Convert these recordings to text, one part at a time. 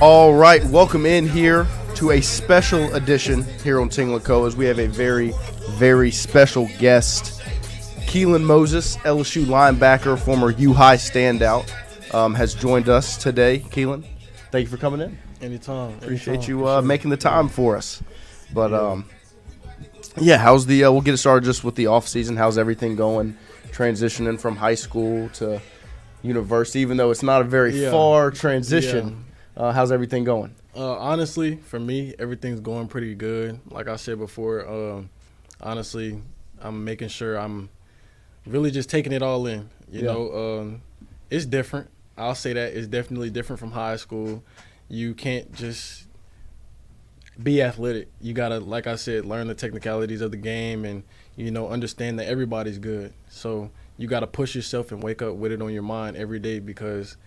All right, welcome in here to a special edition here on Tingle Co. as we have a very, very special guest. Keylan Moses, LSU linebacker, former U-High standout, has joined us today. Keylan, thank you for coming in. Anytime. Appreciate you making the time for us. But, how's the we'll get it started just with the off-season. How's everything going, transitioning from high school to university, even though it's not a very far transition? How's everything going? Honestly, for me, everything's going pretty good. Like I said before, honestly, I'm making sure I'm really just taking it all in. You know, it's different. I'll say that it's definitely different from high school. You can't just be athletic. You got to, like I said, learn the technicalities of the game and, you know, understand that everybody's good. So you got to push yourself and wake up with it on your mind every day because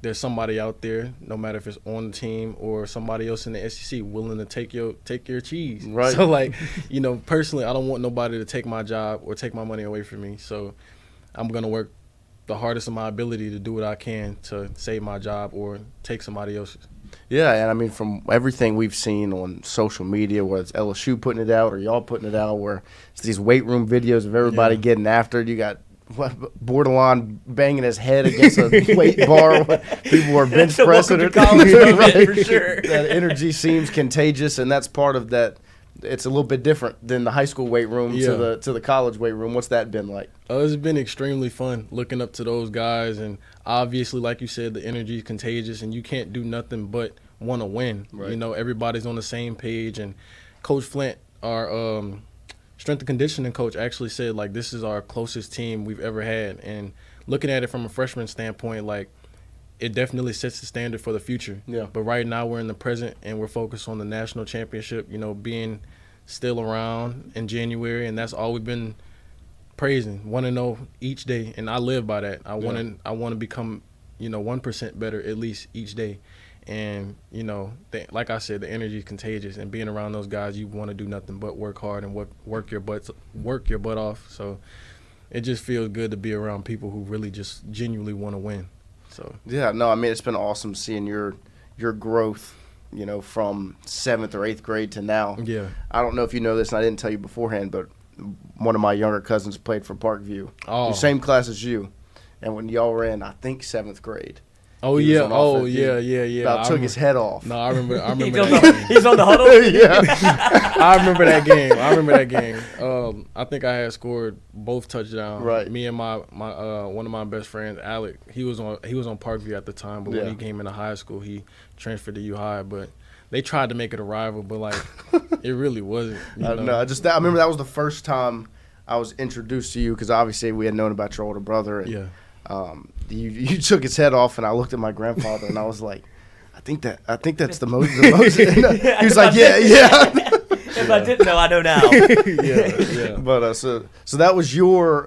there's somebody out there, no matter if it's on the team or somebody else in the SEC, willing to take your cheese. Right. So, like, you know, personally, I don't want nobody to take my job or take my money away from me. So I'm going to work the hardest of my ability to do what I can to save my job or take somebody else's. Yeah, and I mean, from everything we've seen on social media, whether it's LSU putting it out or y'all putting it out, where it's these weight room videos of everybody getting after it. You got borderline banging his head against a weight bar. People are bench pressing it. Right. For sure. That energy seems contagious, and that's part of that. It's a little bit different than the high school weight room to the college weight room. What's that been like? It's been extremely fun looking up to those guys, and obviously, like you said, the energy is contagious, and you can't do nothing but want to win. Right. You know, everybody's on the same page, and Coach Flint, our strength and conditioning coach, actually said, like, this is our closest team we've ever had. And looking at it from a freshman standpoint, like, it definitely sets the standard for the future. Yeah. But right now we're in the present, and we're focused on the national championship, you know, being still around in January, and that's all we've been praising. 1-0 each day, and I live by that. I want to become, you know, 1% better at least each day. And, you know, like I said, the energy is contagious. And being around those guys, you want to do nothing but work hard and work your butt off. So it just feels good to be around people who really just genuinely want to win. So yeah, no, I mean, it's been awesome seeing your growth, you know, from 7th or 8th grade to now. Yeah. I don't know if you know this, and I didn't tell you beforehand, but one of my younger cousins played for Parkview. Oh. The same class as you. And when y'all were in, I think, 7th grade. Oh yeah! Oh yeah! About took his head off. No, I remember that game. He's on the huddle. Yeah, I remember that game. I think I had scored both touchdowns. Right. Me and my one of my best friends, Alec. He was on Parkview at the time, but when he came into high school, he transferred to U-High. But they tried to make it a rival, but like it really wasn't. No, I remember that was the first time I was introduced to you because obviously we had known about your older brother. And, you took his head off, and I looked at my grandfather, and I was like, I think that's the most. He was like, yeah. If I didn't know, I know now. Yeah. But so that was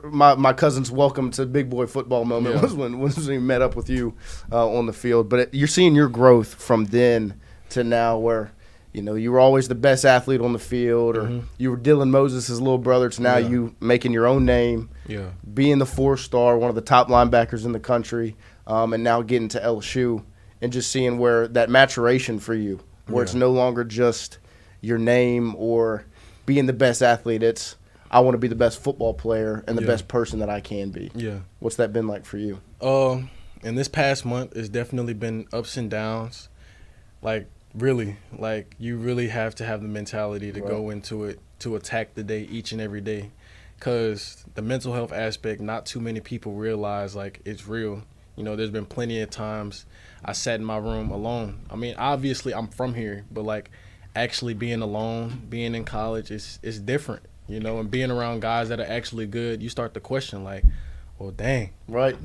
my cousin's welcome to big boy football moment was when we met up with you on the field. But you're seeing your growth from then to now, where you know you were always the best athlete on the field, or you were Dylan Moses' little brother, to now you making your own name. Yeah, being the 4-star, one of the top linebackers in the country, and now getting to LSU and just seeing where that maturation for you, where it's no longer just your name or being the best athlete. It's I want to be the best football player and the best person that I can be. Yeah. What's that been like for you? And this past month, it's definitely been ups and downs. Like, really, like you really have to have the mentality to go into it, to attack the day each and every day. Because the mental health aspect, not too many people realize, like, it's real. You know, there's been plenty of times I sat in my room alone. I mean, obviously I'm from here, but, like, actually being alone, being in college, is different, you know, and being around guys that are actually good, you start to question, like, well, dang,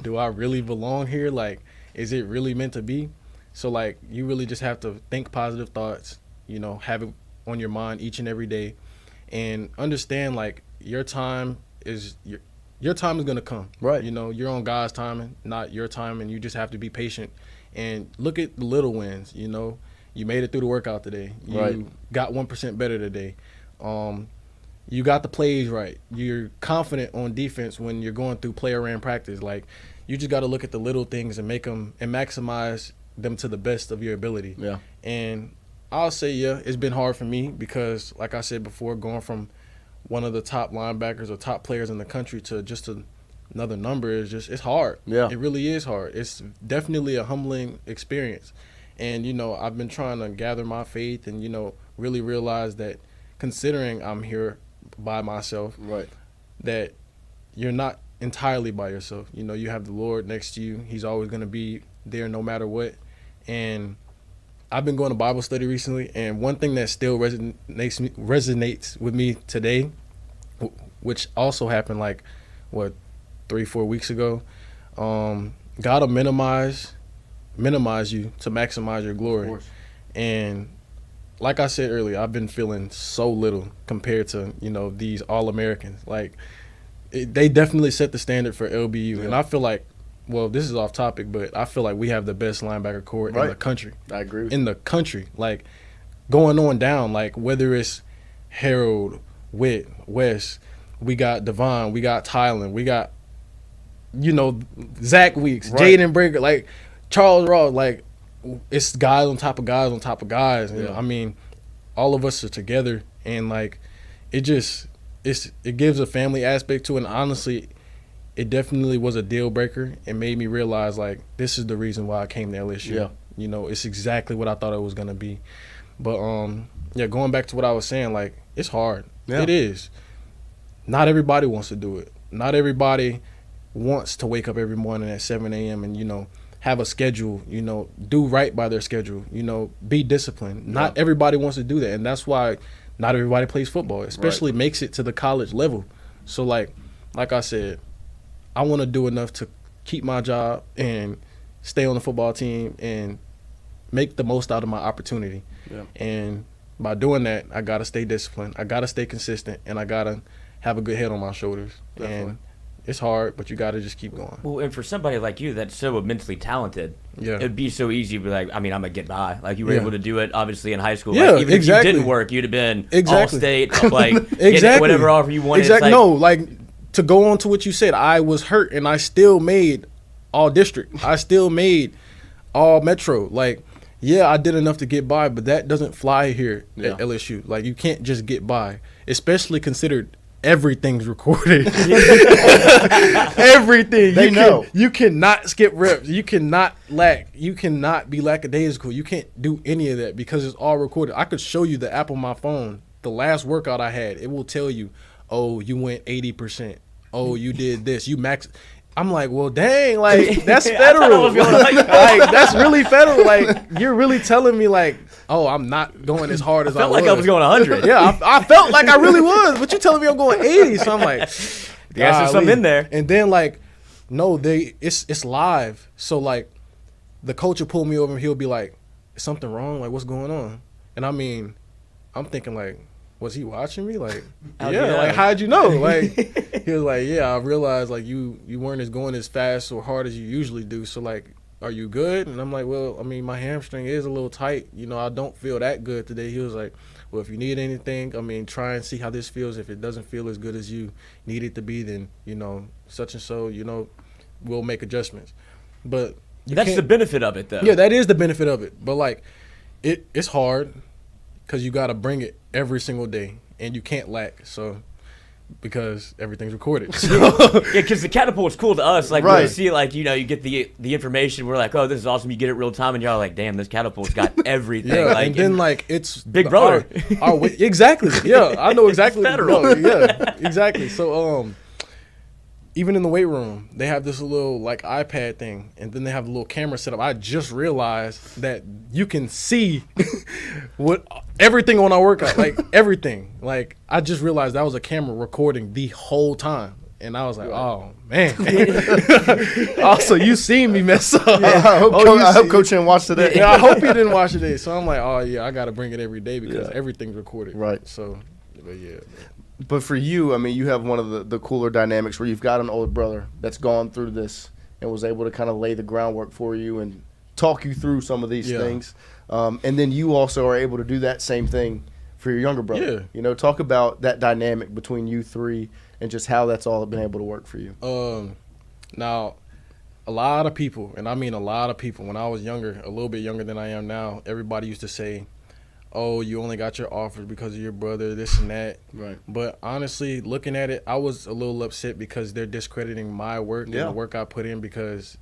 do I really belong here? Like, is it really meant to be? So, like, you really just have to think positive thoughts, you know, have it on your mind each and every day, and understand, like, your time is going to come. Right. You know, you're on God's timing, not your time, and you just have to be patient and look at the little wins. You know, you made it through the workout today. You got 1% better today. You got the plays right. You're confident on defense when you're going through player ran practice. Like, you just got to look at the little things and make them and maximize them to the best of your ability. Yeah. And I'll say, it's been hard for me because, like I said before, going from one of the top linebackers or top players in the country to just another number it's hard. Yeah. It really is hard. It's definitely a humbling experience. And, I've been trying to gather my faith and, really realize that considering I'm here by myself, Right. that you're not entirely by yourself. You have the Lord next to you. He's always going to be there no matter what. And I've been going to Bible study recently, and one thing that still resonates with me today, which also happened 3-4 weeks ago, God will minimize you to maximize your glory. Of course. And like I said earlier, I've been feeling so little compared to, these All-Americans. They definitely set the standard for LBU. Yeah. And I feel like, well, this is off topic, but I feel like we have the best linebacker corps in the country. I agree with in the country. Going on down, whether it's Harold, Witt, West, we got Devon, we got Tylen, we got, Zach Weeks, Right. Jaden Breaker, Charles Ross, it's guys on top of guys on top of guys. Yeah. I mean, all of us are together, and it gives a family aspect to it. And honestly, it definitely was a deal breaker. It made me realize this is the reason why I came to LSU. Yeah. It's exactly what I thought it was gonna be. But going back to what I was saying, it's hard. Yeah. It is. Not everybody wants to do it. Not everybody wants to wake up every morning at 7 a.m. and have a schedule, do right by their schedule, be disciplined. Yeah. Not everybody wants to do that, and that's why not everybody plays football, especially makes it to the college level. So like I said, I want to do enough to keep my job and stay on the football team and make the most out of my opportunity. Yeah. And by doing that, I got to stay disciplined. I got to stay consistent, and I got to have a good head on my shoulders. Definitely. And it's hard, but you got to just keep going. Well, and for somebody like you that's so immensely talented, Yeah. it'd be so easy to be I'm going to get by. You were Yeah. able to do it, obviously, in high school. Yeah, Even exactly. if you didn't work, you'd have been Exactly. all-state, Exactly. getting whatever offer you wanted. Exactly. To go on to what you said, I was hurt, and I still made all district. I still made all metro. I did enough to get by, but that doesn't fly here at LSU. You can't just get by, especially considered everything's recorded. Everything. They know. You cannot skip reps. You cannot lack. You cannot be lackadaisical. You can't do any of that because it's all recorded. I could show you the app on my phone. The last workout I had, it will tell you, oh, you went 80%. Oh, you did this. You max. I'm like, well, dang, that's federal. That's really federal. You're really telling me, oh, I'm not going as hard as I was. I felt like I was going 100. Yeah, I felt like I really was, but you're telling me I'm going 80. So I'm like, yes, there's something in there. And then no, it's live. So the coach will pull me over and he'll be like, is something wrong? What's going on? And I mean, I'm thinking was he watching me? How'd you know? He was like, yeah, I realized you weren't going as fast or hard as you usually do. So are you good? And I'm like, well, I mean, my hamstring is a little tight. I don't feel that good today. He was like, well, if you need anything, I mean, try and see how this feels. If it doesn't feel as good as you need it to be, then, such and so, we'll make adjustments. But that's the benefit of it, though. Yeah, that is the benefit of it. But it's hard because you got to bring it every single day, and you can't lack. So because everything's recorded. So. Yeah, because the catapult's cool to us. Right. When we see you get the information. We're like, oh, this is awesome. You get it real time, and you're like, damn, this catapult's got everything. Yeah, and then it's Big Brother. Exactly. Yeah, I know exactly. Federal. No, yeah, exactly. So even in the weight room, they have this little iPad thing, and then they have a little camera set up. I just realized that you can see everything on our workout, everything. I just realized that was a camera recording the whole time, and I was like, oh man. Also, you seen me mess up. Yeah, I hope Coach didn't watch today. Yeah, I hope he didn't watch today. So I'm like, oh yeah, I got to bring it every day because everything's recorded. Right. So, but yeah. But for you, I mean, you have one of the cooler dynamics where you've got an older brother that's gone through this and was able to kind of lay the groundwork for you and talk you through some of these things. And then you also are able to do that same thing for your younger brother. Yeah. Talk about that dynamic between you three and just how that's all been able to work for you. Now, a lot of people, and I mean a lot of people, when I was younger, a little bit younger than I am now, everybody used to say, oh, you only got your offers because of your brother, this and that. Right. But honestly, looking at it, I was a little upset because they're discrediting my work and the work I put in, because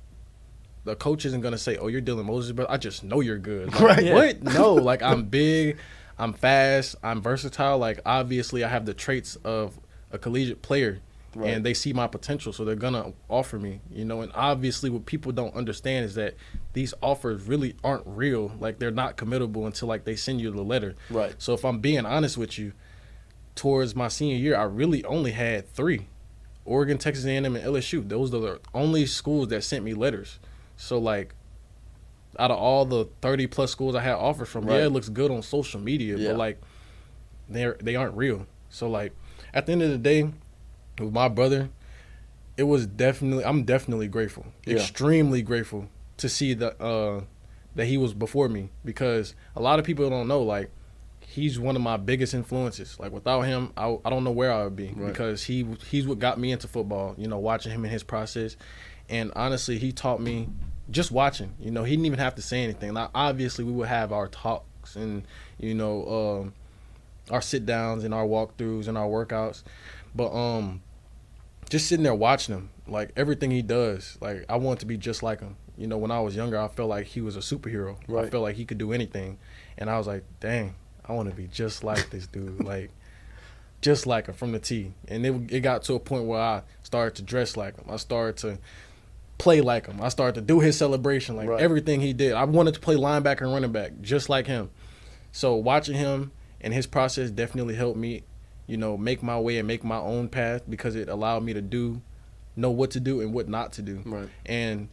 the coach isn't going to say, oh, you're Dylan Moses, but I just know you're good. Like, Right. What? No, like, I'm big, I'm fast, I'm versatile. Like, obviously, I have the traits of a collegiate player. Right. And they see my potential, so they're gonna offer me, you know. And obviously, what people don't understand is that these offers really aren't real. Like, they're not committable until like they send you the letter. Right. So if I'm being honest with you, towards my senior year, I really only had 3: Oregon, Texas A&M, and LSU. Those are the only schools that sent me letters. So like, out of all the 30+ schools I had offers from, Right. yeah, it looks good on social media, but like, they aren't real. So like, at the end of the day, with my brother, I'm definitely grateful, extremely grateful to see that he was before me, because a lot of people don't know, like, he's one of my biggest influences. Like, without him, I don't know where I would be, because he's what got me into football, you know, watching him in his process. And honestly, he taught me just watching, you know. He didn't even have to say anything. Now, obviously, we would have our talks and, you know, our sit downs and our walkthroughs and our workouts, but just sitting there watching him, like, everything he does, like, I want to be just like him. You know, when I was younger, I felt like he was a superhero. Right. I felt like he could do anything. And I was like, dang, I want to be just like this dude, like, just like him from the T. And it got to a point where I started to dress like him. I started to play like him. I started to do his celebration, like, everything he did. I wanted to play linebacker and running back just like him. So watching him and his process definitely helped me, you know, make my way and make my own path, because it allowed me to know what to do and what not to do. Right. And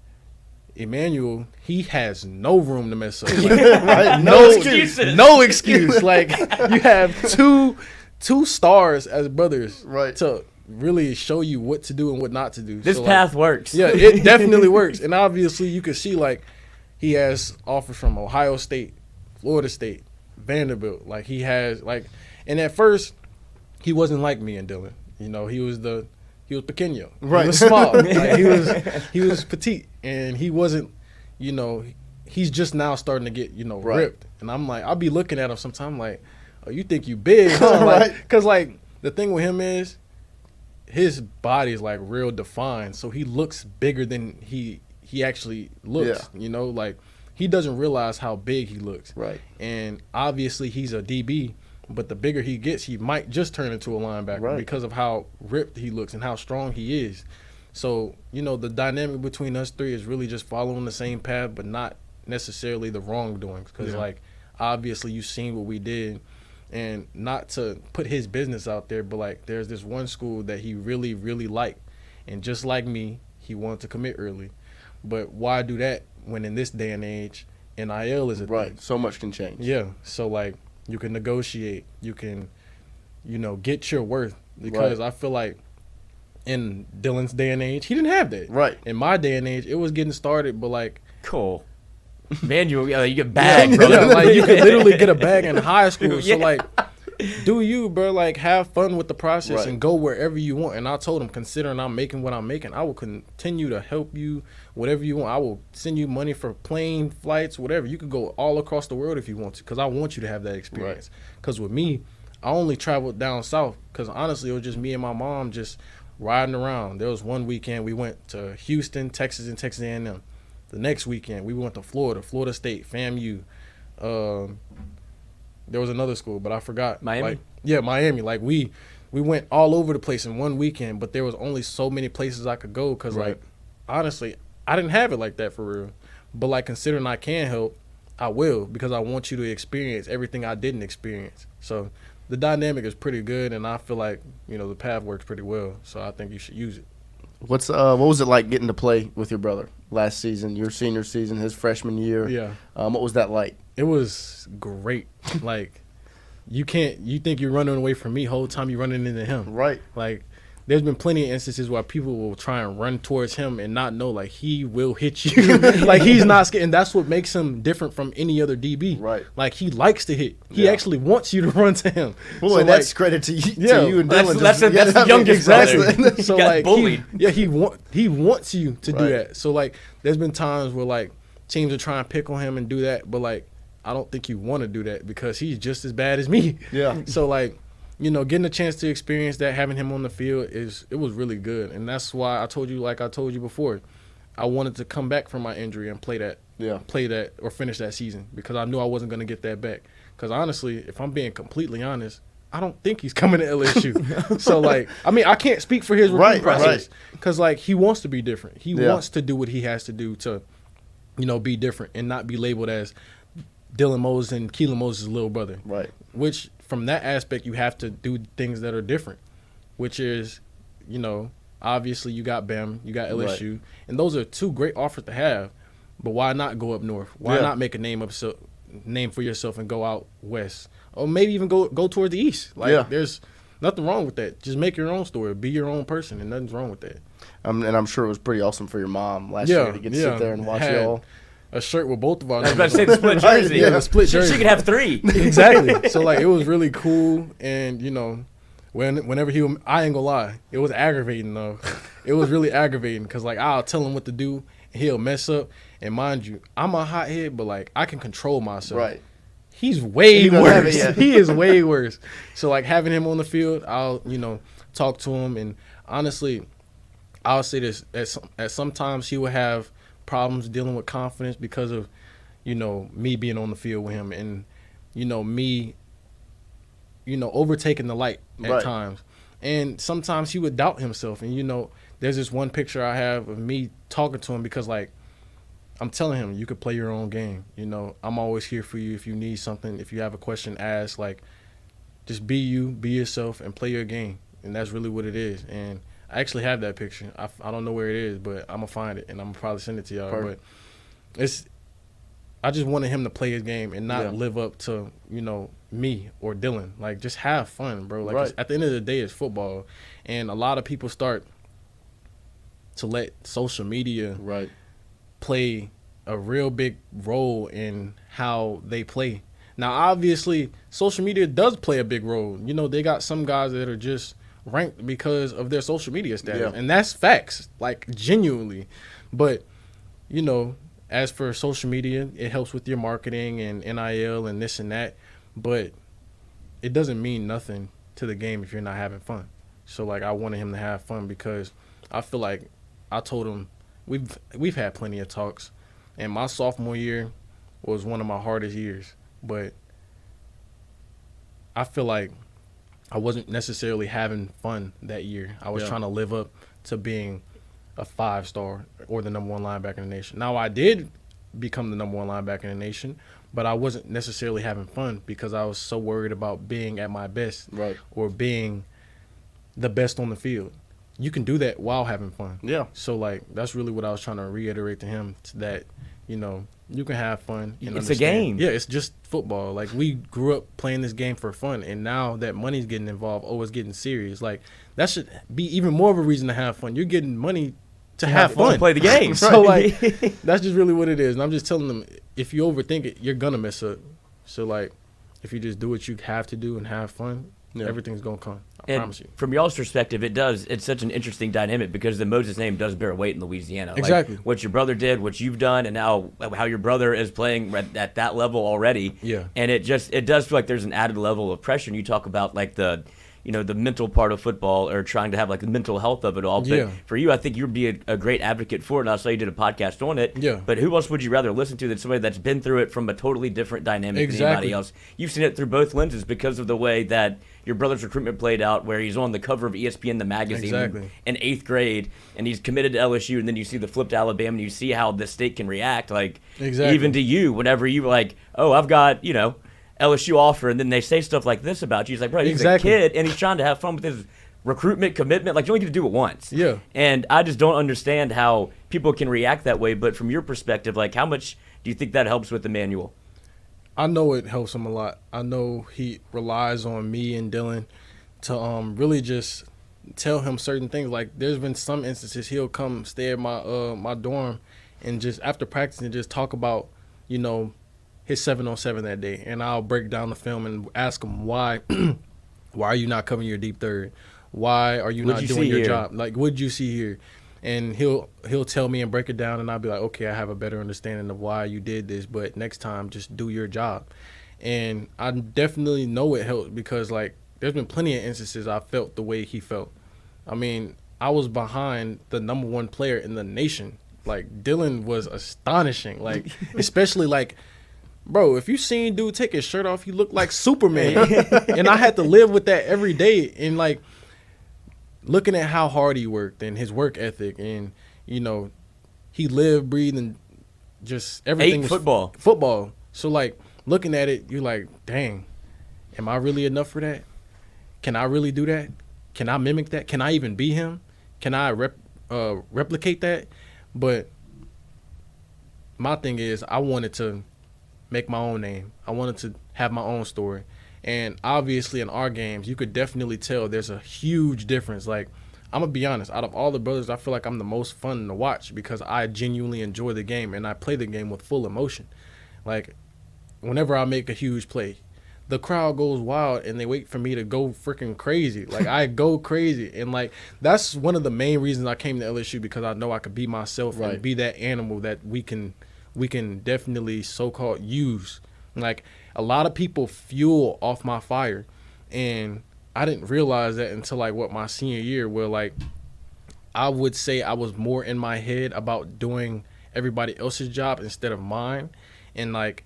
Emmanuel, he has no room to mess up. Like, Right. No excuses. No excuse. Like, you have two stars as brothers, Right. to really show you what to do and what not to do. This So, path works. Yeah, it definitely works. And obviously, you can see, like, he has offers from Ohio State, Florida State, Vanderbilt. Like, he has, like, and at first, he wasn't like me and Dylan. You know, he was pequeño. Right. He was small. Like, he was petite, and he wasn't, you know, he's just now starting to get, you know, ripped. And I'm like, I'll be looking at him sometime like, oh, you think you big, huh? Like, because, like, the thing with him is his body is, like, real defined, so he looks bigger than he actually looks. You know, like, he doesn't realize how big he looks. Right. And obviously he's a DB, but the bigger he gets, he might just turn into a linebacker because of how ripped he looks and how strong he is. So, you know, the dynamic between us three is really just following the same path, but not necessarily the wrongdoings. Because, like, obviously you've seen what we did. And not to put his business out there, but, like, there's this one school that he really, really liked. And just like me, he wanted to commit early. But why do that when in this day and age, NIL is a thing? So much can change. Yeah. So, like, you can negotiate. You can, you know, get your worth. Because I feel like in Dylan's day and age, he didn't have that. Right. In my day and age, it was getting started, but, like, Cool. Man, you get bagged, bro. yeah, like, you could literally get a bag in high school. So, like, do you, bro? Like, have fun with the process and go wherever you want. And I told him, considering I'm making what I'm making, I will continue to help you, whatever you want. I will send you money for plane flights, whatever. You could go all across the world if you want to, because I want you to have that experience. Because with me, I only traveled down south because, honestly, it was just me and my mom just riding around. There was one weekend we went to Houston, Texas, and Texas A&M. The next weekend we went to Florida State, FAMU. There was another school, but I forgot. Miami? Like, yeah, Miami. Like, we went all over the place in one weekend, but there was only so many places I could go because, like, honestly, I didn't have it like that for real. But, like, considering I can help, I will, because I want you to experience everything I didn't experience. So the dynamic is pretty good, and I feel like, you know, the path works pretty well. So I think you should use it. What was it like getting to play with your brother last season, your senior season, his freshman year? Yeah. What was that like? It was great. Like, you think you're running away from me, whole time you're running into him. Right. Like, there's been plenty of instances where people will try and run towards him and not know, like, he will hit you. Like, he's not scared. And that's what makes him different from any other DB. Right. Like, he likes to hit. He actually wants you to run to him. Boy, so, that's like, credit to you and Dylan. That's the youngest brother. So, got like, bullied. he wants you to do Right. that. So, like, there's been times where, like, teams are trying to pick on him and do that, but, like, I don't think you want to do that because he's just as bad as me. Yeah. So, like, you know, getting a chance to experience that, having him on the field, it was really good. And that's why I told you before, I wanted to come back from my injury and play that or finish that season because I knew I wasn't going to get that back. Because honestly, if I'm being completely honest, I don't think he's coming to LSU. So, like, I mean, I can't speak for his recruiting process because, like, he wants to be different. He wants to do what he has to do to, you know, be different and not be labeled as Dylan Moses and Keylan Moses' little brother. Right. Which, from that aspect, you have to do things that are different, which is, you know, obviously you got BAM, you got LSU, Right. and those are two great offers to have. But why not go up north? Why not make a name for yourself and go out west, or maybe even go toward the east? Like, there's nothing wrong with that. Just make your own story, be your own person, and nothing's wrong with that. And I'm sure it was pretty awesome for your mom last year to get to sit there and watch y'all. A shirt with both of our I was about to say the split jersey. The split jersey. She could have 3. Exactly. So, like, it was really cool. And, you know, whenever I ain't gonna lie, it was aggravating, though. It was really aggravating because, like, I'll tell him what to do, and he'll mess up. And mind you, I'm a hothead, but, like, I can control myself. Right. He's way worse. He He is way worse. So, like, having him on the field, I'll, you know, talk to him. And honestly, I'll say this, at sometimes he will have problems dealing with confidence because of, you know, me being on the field with him and, you know, me, you know, overtaking the light at times. And sometimes he would doubt himself. And, you know, there's this one picture I have of me talking to him because, like, I'm telling him, you could play your own game. You know, I'm always here for you if you need something. If you have a question, ask. Like, just be you, be yourself, and play your game. And that's really what it is. And I actually have that picture. I don't know where it is, but I'm going to find it, and I'm going to probably send it to y'all. Perfect. But I just wanted him to play his game and not live up to, you know, me or Dylan. Like, just have fun, bro. Like, at the end of the day, it's football. And a lot of people start to let social media play a real big role in how they play. Now, obviously, social media does play a big role. You know, they got some guys that are just ranked because of their social media status. And that's facts, like, genuinely. But, you know, as for social media, it helps with your marketing and NIL and this and that. But it doesn't mean nothing to the game if you're not having fun. So, like, I wanted him to have fun because I feel like I told him we've had plenty of talks. And my sophomore year was one of my hardest years. But I feel like I wasn't necessarily having fun that year. I was trying to live up to being a 5-star or the number 1 linebacker in the nation. Now, I did become the number 1 linebacker in the nation, but I wasn't necessarily having fun because I was so worried about being at my best or being the best on the field. You can do that while having fun. Yeah. So, like, that's really what I was trying to reiterate to him, that, you know, you can have fun. And it's a game. Yeah, it's just football. Like, we grew up playing this game for fun, and now that money's getting involved, it's getting serious. Like, that should be even more of a reason to have fun. You're getting money to have fun. To play the game. So, like, that's just really what it is. And I'm just telling them, if you overthink it, you're going to mess up. So, like, if you just do what you have to do and have fun, everything's going to come. I promise you. From y'all's perspective, it's such an interesting dynamic because the Moses name does bear weight in Louisiana. Exactly. Like, what your brother did, what you've done, and now how your brother is playing at that level already. Yeah. And it does feel like there's an added level of pressure. And you talk about, like, the mental part of football or trying to have, like, the mental health of it all. But for you, I think you'd be a great advocate for it. And I saw you did a podcast on it. Yeah. But who else would you rather listen to than somebody that's been through it from a totally different dynamic than anybody else? You've seen it through both lenses because of the way that your brother's recruitment played out, where he's on the cover of ESPN, the magazine, in 8th grade, and he's committed to LSU, and then you see the flip to Alabama, and you see how the state can react, like, even to you, whenever you like, oh, I've got, you know, LSU offer, and then they say stuff like this about you. He's like, bro, he's a kid, and he's trying to have fun with his recruitment commitment. Like, you only get to do it once. Yeah. And I just don't understand how people can react that way. But from your perspective, like, how much do you think that helps with Emmanuel? I know it helps him a lot. I know he relies on me and Dylan to really just tell him certain things. Like there's been some instances he'll come stay at my dorm and just after practice and just talk about, you know, his 7-on-7 that day, and I'll break down the film and ask him why are you not covering your deep third? Why are you not doing your job? Like, what did you see here? And he'll tell me and break it down, and I'll be like, okay, I have a better understanding of why you did this, but next time just do your job. And I definitely know it helped because, like, there's been plenty of instances I felt the way he felt. I mean, I was behind the number one player in the nation. Like, Dylan was astonishing. Like, especially, like, bro, if you seen dude take his shirt off, he looked like Superman. And I had to live with that every day. And, like, looking at how hard he worked and his work ethic and, you know, he lived, breathed, and just everything was football. So, like, looking at it, you're like, dang, am I really enough for that? Can I really do that? Can I mimic that? Can I even be him? Can I replicate that? But my thing is I wanted to make my own name. I wanted to have my own story. And obviously in our games, you could definitely tell there's a huge difference. Like, I'm going to be honest, out of all the brothers, I feel like I'm the most fun to watch because I genuinely enjoy the game and I play the game with full emotion. Like, whenever I make a huge play, the crowd goes wild and they wait for me to go freaking crazy. Like, I go crazy. And, like, that's one of the main reasons I came to LSU, because I know I could be myself and be that animal that we can definitely so-called use. Like, a lot of people fuel off my fire. And I didn't realize that until, like, my senior year, where, like, I would say I was more in my head about doing everybody else's job instead of mine. And, like,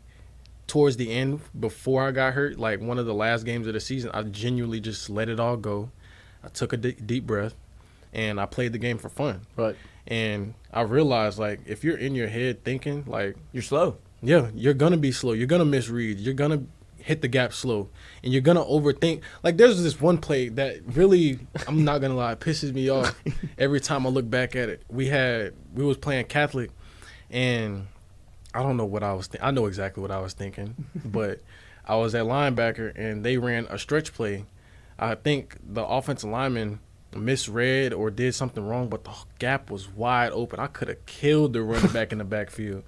towards the end, before I got hurt, like one of the last games of the season, I genuinely just let it all go. I took a deep breath, and I played the game for fun. Right. And I realized, like, if you're in your head thinking, like, you're slow. Yeah, you're going to be slow. You're going to misread. You're going to hit the gap slow. And you're going to overthink. Like, there's this one play that really, I'm not going to lie, pisses me off every time I look back at it. We was playing Catholic, and I don't know what I was thinking. I know exactly what I was thinking, but I was at linebacker, and they ran a stretch play. I think the offensive lineman misread or did something wrong, but the gap was wide open. I could have killed the running back in the backfield,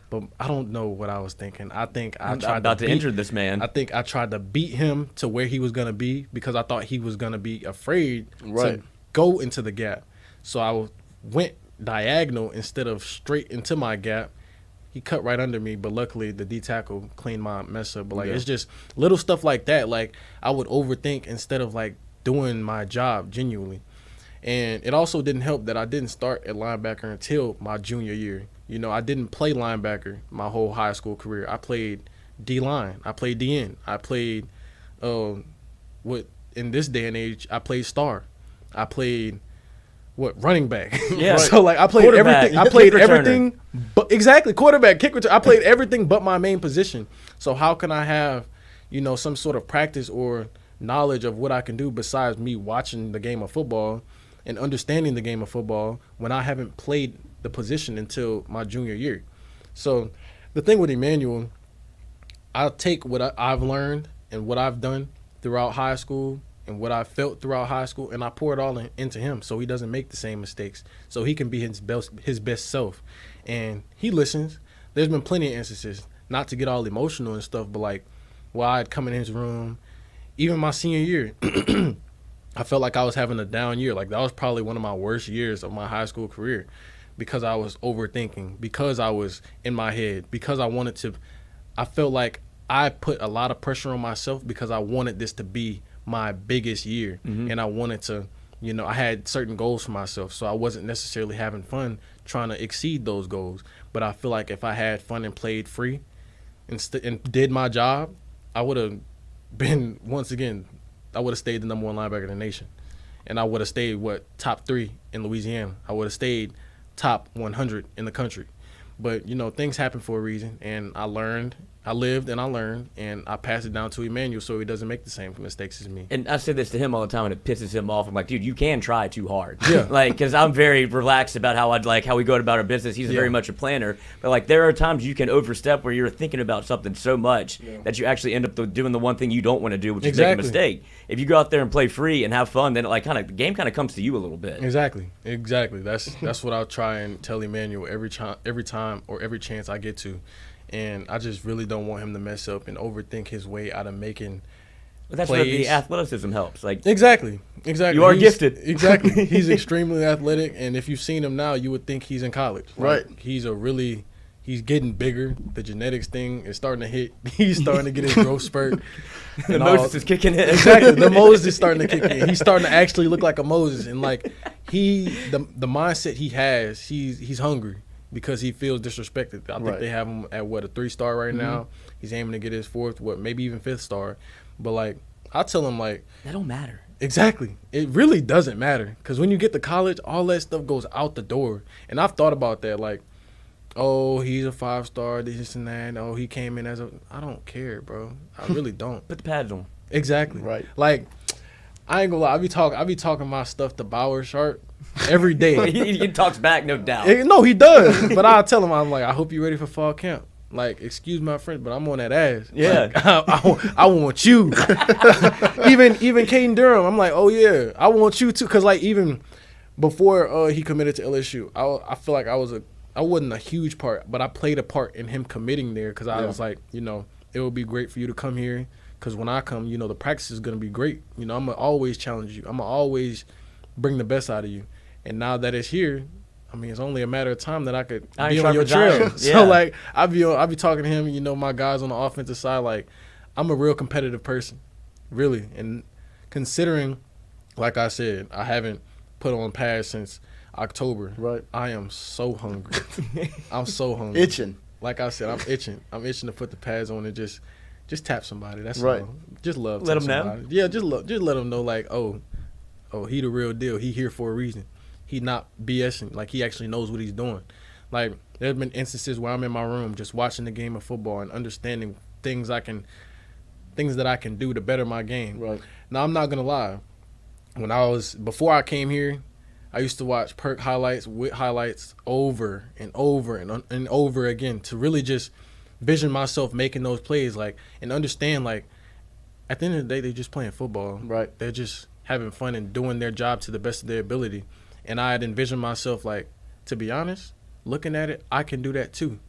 but I don't know what I was thinking. I think I tried to injure this man. I think I tried to beat him to where he was going to be because I thought he was going to be afraid to go into the gap. So I went diagonal instead of straight into my gap. He cut right under me, but luckily the D tackle cleaned my mess up. But, like, it's just little stuff like that. Like, I would overthink instead of, like, doing my job genuinely. And it also didn't help that I didn't start at linebacker until my junior year. You know, I didn't play linebacker my whole high school career. I played D-line. I played D-end. I played, in this day and age, I played star. I played running back. Yeah. So, like, I played everything. I played everything, but exactly, quarterback, kick return. I played everything but my main position. So how can I have, you know, some sort of practice or knowledge of what I can do besides me watching the game of football and understanding the game of football when I haven't played the position until my junior year? So the thing with Emmanuel, I'll take what I've learned and what I've done throughout high school and what I felt throughout high school, and I pour it all into him so he doesn't make the same mistakes, so he can be his best self. And he listens. There's been plenty of instances, not to get all emotional and stuff, but, like, while I'd come in his room, even my senior year, I felt like I was having a down year. Like, that was probably one of my worst years of my high school career because I was overthinking, because I was in my head, because I felt like I put a lot of pressure on myself because I wanted this to be my biggest year. Mm-hmm. And I wanted to, you know, I had certain goals for myself, so I wasn't necessarily having fun trying to exceed those goals. But I feel like if I had fun and played free and did my job, I would have been, once again, I would have stayed the number one linebacker in the nation. And I would have stayed, top 3 in Louisiana. I would have stayed top 100 in the country. But, you know, things happen for a reason, and I learned, I lived and I learned, and I passed it down to Emmanuel so he doesn't make the same mistakes as me. And I say this to him all the time, and it pisses him off. I'm like, dude, you can try too hard. Yeah. Like, because I'm very relaxed about how we go about our business. He's very much a planner. But, like, there are times you can overstep where you're thinking about something so much that you actually end up doing the one thing you don't want to do, which is make a mistake. If you go out there and play free and have fun, then, like, the game kind of comes to you a little bit. Exactly. That's what I'll try and tell Emmanuel every time or every chance I get to. And I just really don't want him to mess up and overthink his way out of making That's plays. where the athleticism helps. Like Exactly. You are gifted. Exactly. He's extremely athletic, and if you've seen him now, you would think he's in college. Right. He's getting bigger. The genetics thing is starting to hit. He's starting to get his growth spurt. the Moses is kicking in. Exactly. The Moses is starting to kick in. He's starting to actually look like a Moses. And like the mindset he has, he's hungry because he feels disrespected. I think they have him at a 3-star right now. He's aiming to get his 4th, maybe even 5th star. But like I tell him like that don't matter. Exactly. It really doesn't matter because when you get to college, all that stuff goes out the door. And I've thought about that like, oh, he's a 5-star, this and that. Oh, he came in as I don't care, bro. I really don't. Put the pads on. Exactly. Right. Like, I ain't gonna lie. I be talking my stuff to Bauer Sharp every day. he talks back, no doubt. No, he does. But I'll tell him, I'm like, I hope you're ready for fall camp. Like, excuse my French, but I'm on that ass. Yeah. Like, I want you. even Caden Durham, I'm like, oh yeah, I want you too. Cause like even before he committed to LSU, I feel like I wasn't a huge part, but I played a part in him committing there because I was like, it would be great for you to come here because when I come, the practice is going to be great. I'm going to always challenge you. I'm going to always bring the best out of you. And now that it's here, I mean, it's only a matter of time that I could be on your trail. So, like, I be talking to him, my guys on the offensive side, like, I'm a real competitive person, really. And considering, like I said, I haven't put on pads since October. Right. I am so hungry. I'm so hungry. Itching. Like I said, I'm itching. I'm itching to put the pads on and just tap somebody. That's right. all. Just love. Let them somebody. know. Yeah, just let them know. Like, oh, he the real deal. He here for a reason. He not BSing. Like he actually knows what he's doing. Like there's been instances where I'm in my room just watching the game of football and understanding things that I can do to better my game. Right. Now I'm not gonna lie. Before I came here, I used to watch perk highlights with highlights over and over and over again to really just vision myself making those plays, like, and understand, like, at the end of the day, they're just playing football. Right. They're just having fun and doing their job to the best of their ability. And I had envisioned myself, like, to be honest, looking at it, I can do that too.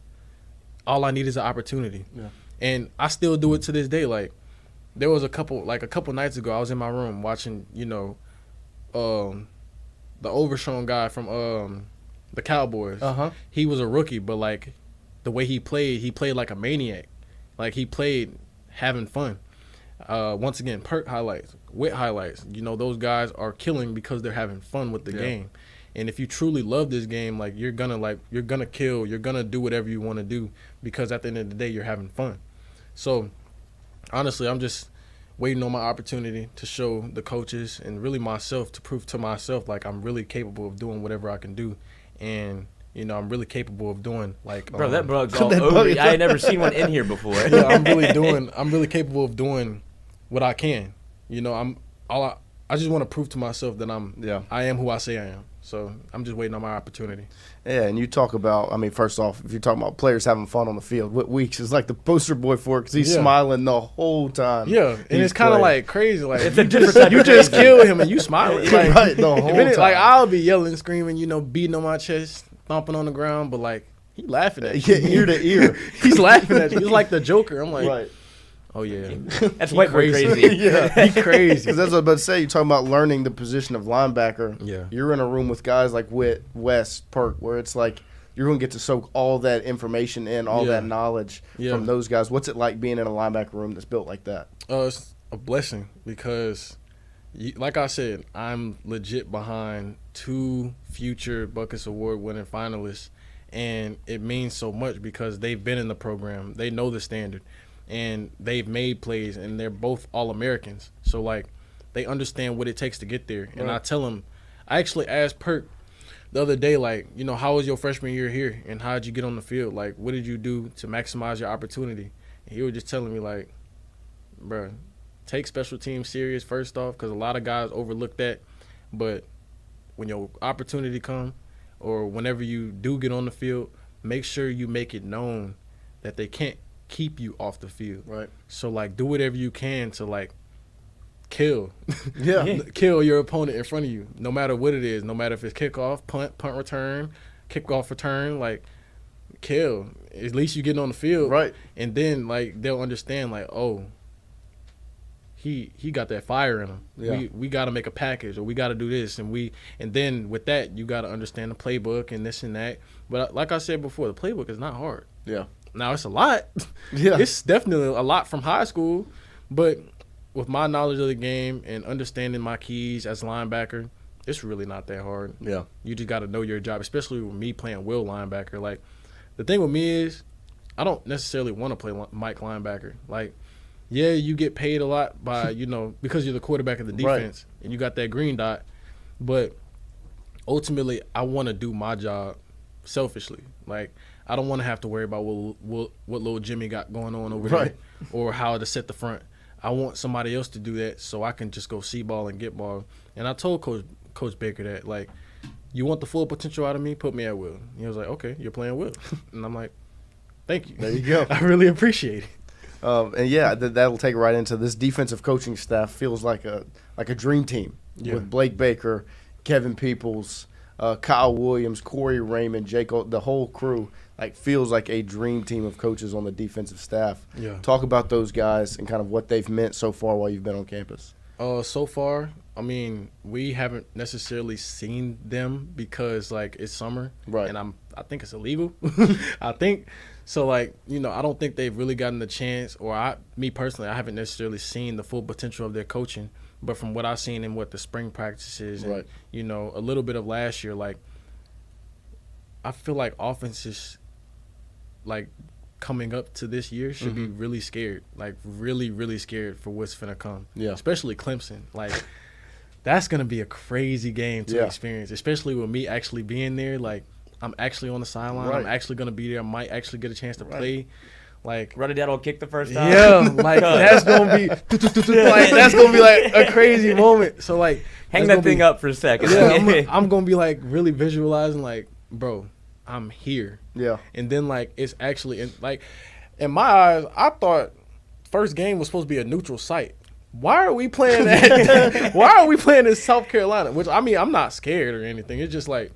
All I need is an opportunity. Yeah. And I still do it to this day. Like, there was a couple nights ago, I was in my room watching, the Overshown guy from the Cowboys. He was a rookie, but like the way he played like a maniac. Like he played having fun. Once again, perk highlights, wit highlights. Those guys are killing because they're having fun with the game. And if you truly love this game, like you're gonna kill, you're gonna do whatever you want to do because at the end of the day, you're having fun. So honestly, I'm just waiting on my opportunity to show the coaches and really myself to prove to myself like I'm really capable of doing whatever I can do, and I'm really capable of doing like bro, that bug's all over. I had never seen one in here before. Yeah, I'm really capable of doing what I can. I just want to prove to myself that I am who I say I am. So I'm just waiting on my opportunity. Yeah, and you talk about, first off, if you're talking about players having fun on the field, Whit Weeks is like the poster boy for it because he's smiling the whole time. Yeah, and it's kind of like crazy. Like it's a different type you just killed him and you smiling. Like, right, the whole time. Like I'll be yelling, screaming, beating on my chest, thumping on the ground, but like he laughing at you. Ear to ear. He's laughing at you. He's like the Joker. I'm like, right. Oh yeah, that's white boy crazy. Yeah, he crazy. Because that's what I was about to say. You're talking about learning the position of linebacker. Yeah, you're in a room with guys like Whit, West, Perk, where it's like you're going to get to soak all that information in, all that knowledge from those guys. What's it like being in a linebacker room that's built like that? It's a blessing because, like I said, I'm legit behind 2 future Buckets Award winning finalists, and it means so much because they've been in the program. They know the standard. And they've made plays, and they're both All-Americans. So, like, they understand what it takes to get there. And I tell them, I actually asked Perk the other day, like, how was your freshman year here, and how did you get on the field? Like, what did you do to maximize your opportunity? he was just telling me, like, bro, take special teams serious first off, because a lot of guys overlook that. But when your opportunity come, or whenever you do get on the field, make sure you make it known that they can't keep you off the field. Right. So, like, do whatever you can to, like, kill. Yeah. Kill your opponent in front of you, no matter what it is, no matter if it's kickoff, punt return, kickoff return, like, kill. At least you getting on the field. Right. And then, like, they'll understand, like, oh, he got that fire in him. Yeah. We got to make a package, or we got to do this, and then with that, you got to understand the playbook and this and that. But like I said before, the playbook is not hard. Yeah. Now, it's a lot. Yeah. It's definitely a lot from high school, but with my knowledge of the game and understanding my keys as a linebacker, it's really not that hard. Yeah. You just got to know your job, especially with me playing will linebacker. Like, the thing with me is I don't necessarily want to play Mike linebacker. Like, yeah, you get paid a lot by, you know, because you're the quarterback of the defense and you got that green dot. But ultimately, I want to do my job selfishly. Like, I don't want to have to worry about what little Jimmy got going on over there or how to set the front. I want somebody else to do that so I can just go see ball and get ball. And I told Coach Baker that, like, you want the full potential out of me? Put me at will. He was like, okay, you're playing will. And I'm like, thank you. There you go. I really appreciate it. And yeah, that'll take right into this defensive coaching staff. Feels like a dream team with Blake Baker, Kevin Peoples, Kyle Williams, Corey Raymond, Jake, the whole crew. Like, feels like a dream team of coaches on the defensive staff. Yeah. Talk about those guys and kind of what they've meant so far while you've been on campus. So far, I mean, we haven't necessarily seen them because, like, it's summer, Right? And I think it's illegal. I think so. Like, you know, I don't think they've really gotten the chance, or me personally, I haven't necessarily seen the full potential of their coaching. But from what I've seen in what the spring practices and you know, a little bit of last year, like, I feel like offenses, like, coming up to this year should be really scared, like, really, really scared for what's finna come. Yeah. Especially Clemson. Like, that's going to be a crazy game to experience, especially with me actually being there. Like, I'm actually on the sideline. I'm actually going to be there. I might actually get a chance to play. Like, Run it down, kick the first time. Yeah, like, that's going to be like, that's going to be like a crazy moment. So, like, hang that thing up for a second. Yeah, I'm going to be, like, really visualizing, like, bro, I'm here. Yeah. And then, like, it's actually in my eyes, I thought first game was supposed to be a neutral site. Why are we playing that? Why are we playing in South Carolina? Which, I mean, I'm not scared or anything. It's just like,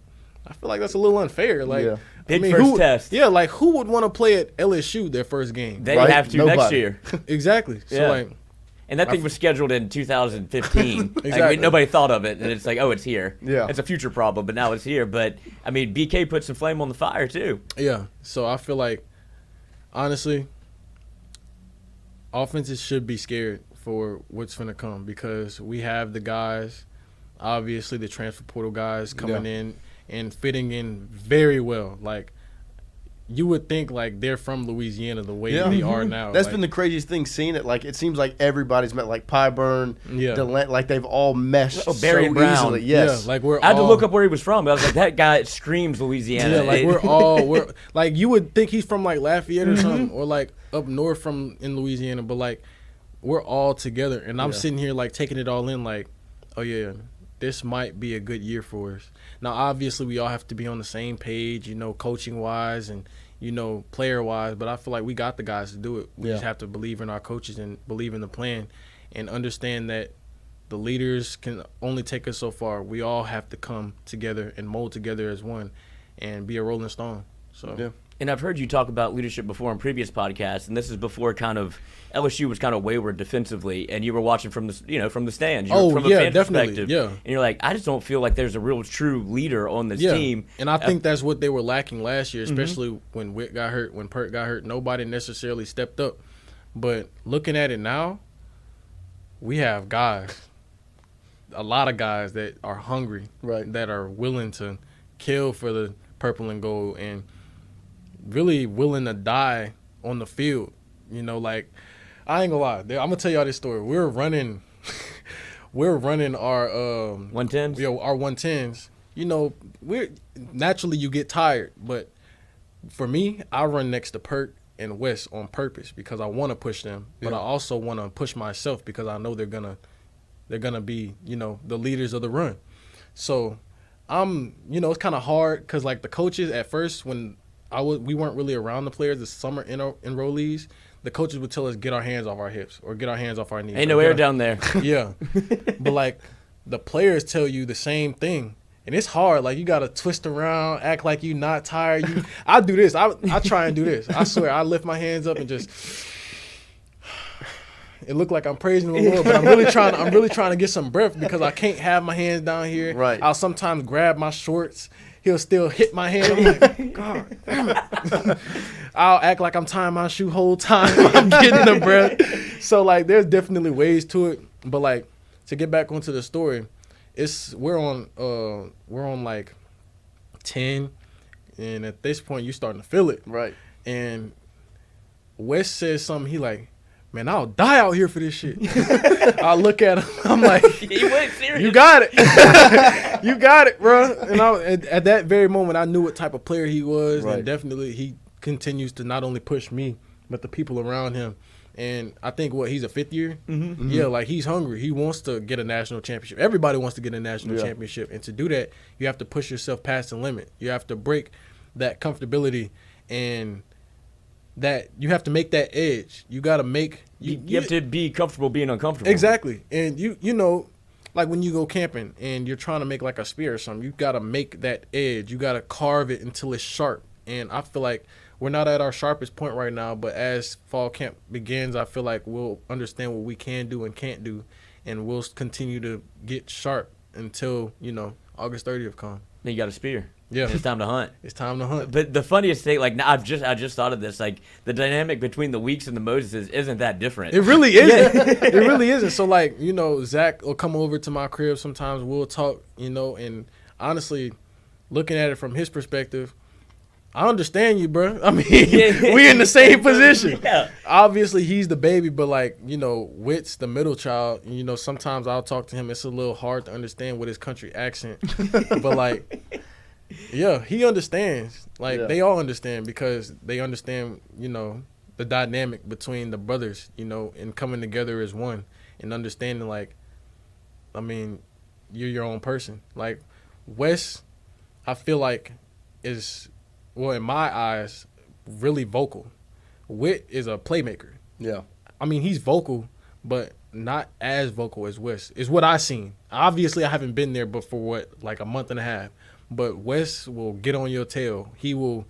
I feel like that's a little unfair. Like, big first test. Yeah, like, who would want to play at LSU their first game? They have to next year. Exactly. So, like, and that thing was scheduled in 2015. Exactly. Like, nobody thought of it, and it's like, oh, it's here. Yeah. It's a future problem, but now it's here. But, I mean, BK put some flame on the fire, too. Yeah. So I feel like, honestly, offenses should be scared for what's going to come because we have the guys, obviously the transfer portal guys coming in and fitting in very well. Like, you would think, like, they're from Louisiana the way they are now. That's like, been the craziest thing, seeing it. Like, it seems like everybody's met, like Pyburn, Delent, like, they've all meshed Barry so Brown. easily. Yes. Yeah, like, we're I had to look up where he was from. I was like, that guy screams Louisiana. Yeah, like, we're like, you would think he's from, like, Lafayette or something, or, like, up north in Louisiana, but, like, we're all together. And I'm sitting here, like, taking it all in, like, oh, yeah, this might be a good year for us. Now, obviously, we all have to be on the same page, you know, coaching-wise and, you know, player-wise, but I feel like we got the guys to do it. We just have to believe in our coaches and believe in the plan and understand that the leaders can only take us so far. We all have to come together and mold together as one and be a rolling stone. So. And I've heard you talk about leadership before in previous podcasts, and this is before kind of LSU was kind of wayward defensively, and you were watching from the from the stands. From a fan perspective. Yeah. And you're like, I just don't feel like there's a real true leader on this team. And I think that's what they were lacking last year, especially when Witt got hurt, when Pert got hurt. Nobody necessarily stepped up. But looking at it now, we have guys, a lot of guys that are hungry, that are willing to kill for the purple and gold and really willing to die on the field. You know, like, I ain't gonna lie. I'm gonna tell y'all this story. We're running our 110s. Our 110s. You know, naturally you get tired, but for me, I run next to Pert and Wes on purpose because I want to push them, but I also want to push myself because I know they're gonna be, you know, the leaders of the run. So you know, it's kind of hard because like the coaches at first when we weren't really around the players, the summer enrollees, the coaches would tell us get our hands off our hips or get our hands off our knees. Ain't no air down there. Yeah, but like the players tell you the same thing. And it's hard. Like, you got to twist around, act like you not tired. I do this. I try and do this. I swear. I lift my hands up and just – it look like I'm praising the Lord, but I'm really trying to get some breath because I can't have my hands down here. Right. I'll sometimes grab my shorts. He'll still hit my hand. I'm like, God damn it. I'll act like I'm tying my shoe whole time I'm getting the breath. So, like, there's definitely ways to it. But, like, to get back onto the story – we're on like 10, and at this point you're starting to feel it. Right. And Wes says something. He like, man, I'll die out here for this shit. I look at him. I'm like, He went serious. you got it, you got it, bro. And at that very moment, I knew what type of player he was, right. and definitely he continues to not only push me but the people around him. And I think he's a fifth year. Mm-hmm. Yeah, like he's hungry. He wants to get a national championship. Everybody wants to get a national championship. And to do that, you have to push yourself past the limit. You have to break that comfortability, and that you have to make that edge. You got to make you have to be comfortable being uncomfortable. Exactly. And you know, like when you go camping and you're trying to make like a spear or something, you got to make that edge. You got to carve it until it's sharp. And I feel like we're not at our sharpest point right now, but as fall camp begins, I feel like we'll understand what we can do and can't do, and we'll continue to get sharp until, you know, August 30th come. Then you got a spear. Yeah. It's time to hunt. It's time to hunt. But the funniest thing, like, I just thought of this, like, the dynamic between the Weeks and the Moseses isn't that different. It really isn't. It really isn't. So, like, you know, Zach will come over to my crib sometimes. We'll talk, you know, and honestly, looking at it from his perspective, I understand you, bro. I mean, we in the same position. Yeah. Obviously, he's the baby, but, like, you know, Witt's the middle child. You know, sometimes I'll talk to him. It's a little hard to understand with his country accent. But, like, yeah, he understands. Like, they all understand because they understand, you know, the dynamic between the brothers, you know, and coming together as one and understanding, like, I mean, you're your own person. Like, Wes, I feel like, is – well, in my eyes, really vocal. Witt is a playmaker. Yeah. I mean, he's vocal, but not as vocal as Wes, is what I've seen. Obviously, I haven't been there before, like a month and a half. But Wes will get on your tail. He will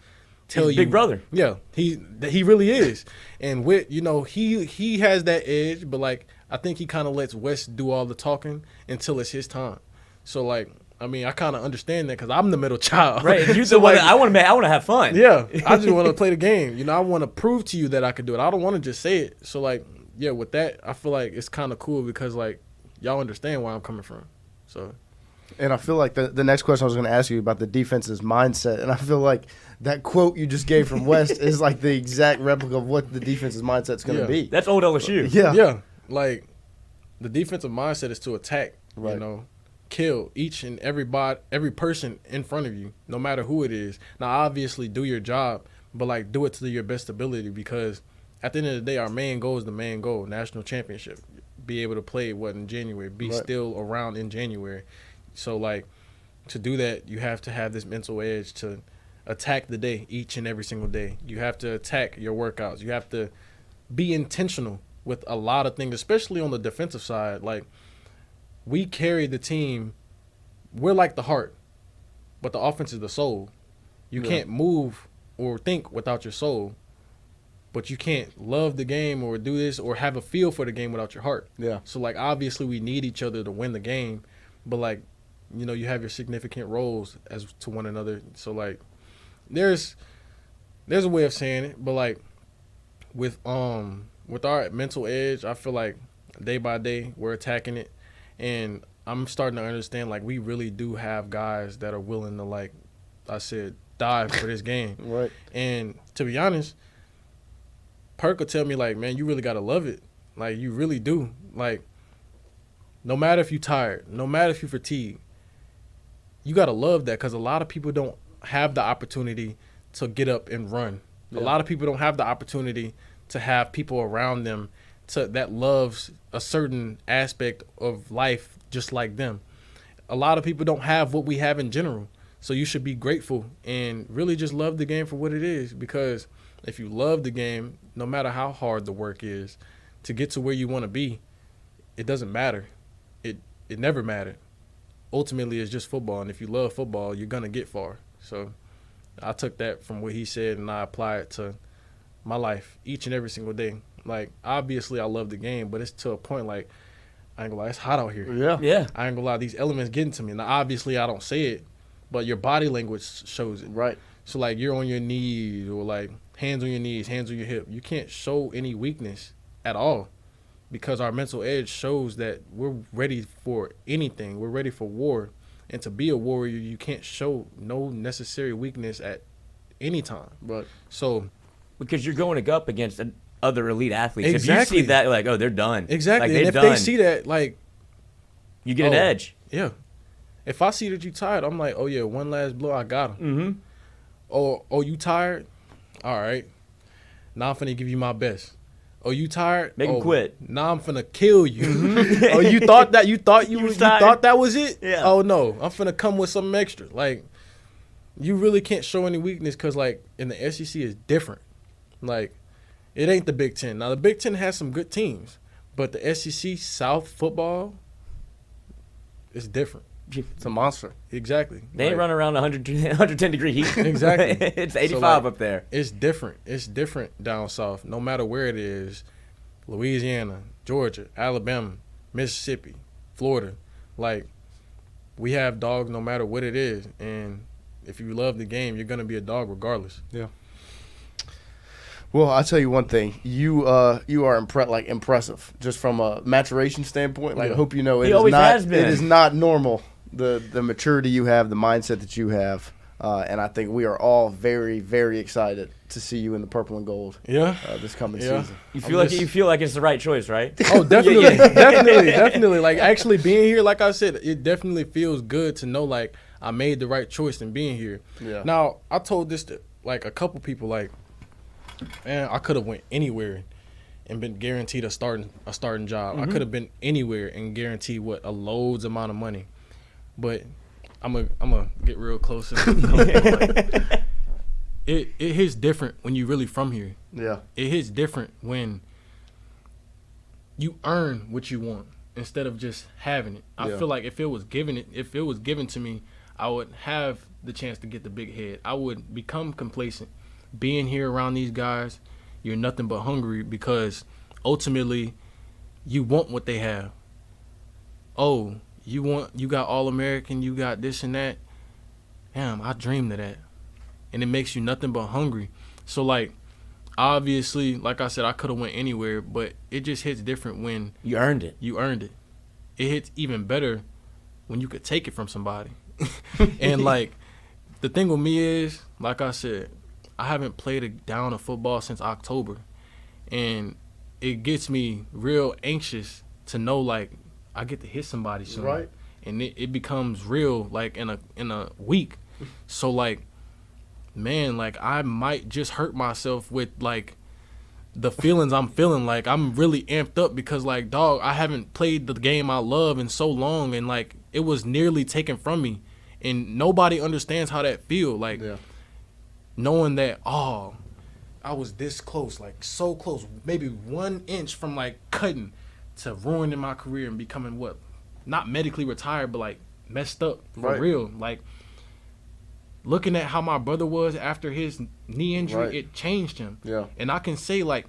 tell you. Big brother. Yeah, he really is. And Witt, you know, he has that edge, but, like, I think he kind of lets Wes do all the talking until it's his time. So, like, I mean, I kind of understand that because I'm the middle child. Right. You're so the one like, I want to have fun. Yeah. I just want to play the game. You know, I want to prove to you that I can do it. I don't want to just say it. So, like, yeah, with that, I feel like it's kind of cool because, like, y'all understand where I'm coming from. So. And I feel like the next question I was going to ask you about the defense's mindset, and I feel like that quote you just gave from West is like the exact replica of what the defense's mindset is going to be. That's old LSU. Yeah. Yeah. Like, the defensive mindset is to attack, right. You know. Kill each and every person in front of you, no matter who it is. Now, obviously, do your job, but, like, do it to your best ability because at the end of the day, our main goal is the main goal, national championship. Be able to play, in January, be still around in January. So, like, to do that, you have to have this mental edge to attack the day each and every single day. You have to attack your workouts. You have to be intentional with a lot of things, especially on the defensive side. Like, we carry the team. We're like the heart, but the offense is the soul. You can't move or think without your soul, but you can't love the game or do this or have a feel for the game without your heart. Yeah. So, like, obviously we need each other to win the game, but, like, you know, you have your significant roles as to one another. So, like, there's a way of saying it, but, like, with our mental edge, I feel like day by day we're attacking it. And I'm starting to understand, like, we really do have guys that are willing to, like I said, die for this game. Right. And to be honest, Perk will tell me, like, man, you really got to love it. Like, you really do. Like, no matter if you're tired, no matter if you're fatigued, you got to love that because a lot of people don't have the opportunity to get up and run A lot of people don't have the opportunity to have people around them that loves a certain aspect of life just like them. A lot of people don't have what we have in general. So you should be grateful and really just love the game for what it is, because if you love the game, no matter how hard the work is to get to where you want to be, it doesn't matter. It never mattered. Ultimately, it's just football, and if you love football, you're going to get far. So I took that from what he said, and I apply it to my life each and every single day. Like, obviously, I love the game, but it's to a point, like, I ain't gonna lie, it's hot out here. Yeah. I ain't gonna lie, these elements getting to me. Now, obviously, I don't say it, but your body language shows it. Right. So, like, you're on your knees or, like, hands on your knees, hands on your hip. You can't show any weakness at all, because our mental edge shows that we're ready for anything. We're ready for war. And to be a warrior, you can't show no necessary weakness at any time. Right. So, because you're going up against other elite athletes. Exactly. If you see that, like, oh, they're done. Exactly. Like, and if done. they see that, like, you get an edge. Yeah. If I see that you tired, I'm like, oh, yeah, one last blow, I got him. Mm-hmm. Oh, you tired? All right. Now I'm finna give you my best. Oh, you tired? Make him quit. Now I'm finna kill you. Oh, you thought you thought that was it? Yeah. Oh no, I'm finna come with something extra. Like, you really can't show any weakness, because, like, in the SEC is different. Like, it ain't the Big Ten. Now the Big Ten has some good teams, but the SEC South football is different. It's a monster. Exactly. They ain't running around 110 degree heat. Exactly. It's 85 So, like, up there. It's different. It's different down south, no matter where it is. Louisiana, Georgia, Alabama, Mississippi, Florida. Like, we have dogs no matter what it is. And if you love the game, you're going to be a dog regardless. Yeah. Well, I'll tell you one thing. You are impressive just from a maturation standpoint. Like, I hope you know He always has been. It is not normal, the maturity you have, the mindset that you have. And I think we are all very, very excited to see you in the purple and gold. Yeah. This coming season. You feel like it's the right choice, right? Oh, definitely, definitely. Like, actually being here, like I said, it definitely feels good to know, like, I made the right choice in being here. Yeah. Now, I told this to, like, a couple people, like, man, I could have went anywhere and been guaranteed a starting job. Mm-hmm. I could have been anywhere and guaranteed a loads amount of money. But I'm gonna get real close. It hits different when you really from here. Yeah. It hits different when you earn what you want instead of just having it. I feel like if it was given to me, I would have the chance to get the big head. I would become complacent. Being here around these guys, you're nothing but hungry, because ultimately you want what they have. Oh, you got All-American, you got this and that. Damn, I dreamed of that. And it makes you nothing but hungry. So, like, obviously, like I said, I could have went anywhere, but it just hits different when You earned it. It hits even better when you could take it from somebody. And, like, the thing with me is, like I said, I haven't played a down of football since October. And it gets me real anxious to know, like, I get to hit somebody soon. Right. And it becomes real, like, in a week. So, like, man, like, I might just hurt myself with, like, the feelings I'm feeling. Like, I'm really amped up because, like, dog, I haven't played the game I love in so long, and, like, it was nearly taken from me. And nobody understands how that feel. Like, knowing that, oh, I was this close, like, so close, maybe 1 inch from, like, cutting to ruining my career and becoming what? Not medically retired, but, like, messed up for real. Like, looking at how my brother was after his knee injury, it changed him. Yeah. And I can say, like,